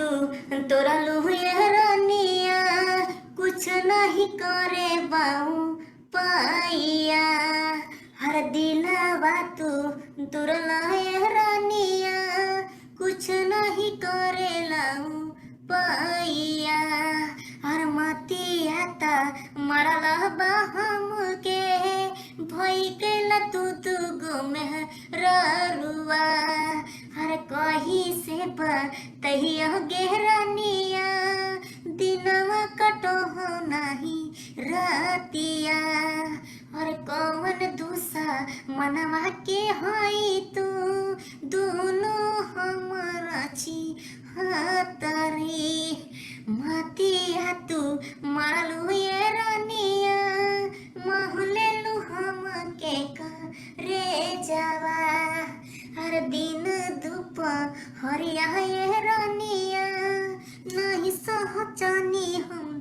तू तोरा लुहिया रानिया कुछ नहीं करे बाऊ पाइया हर दिलवा तू तोरा लुहिया रानिया कुछ नहीं करे लाऊ पाइया हर मतिया ता मरला बहम के भई के तू गो में रुआ हर कही से तहिया गेहरानिया दिनवा कटो हो नहीं रातिया और कौन दूसा मनवा के हई तू दोनों हमारा छी हातरी मतिया तू मारलू ये रानिया महले लू हम के रे जावा हर दिन दोपहरिया ये रानिया नहीं सहचनी हम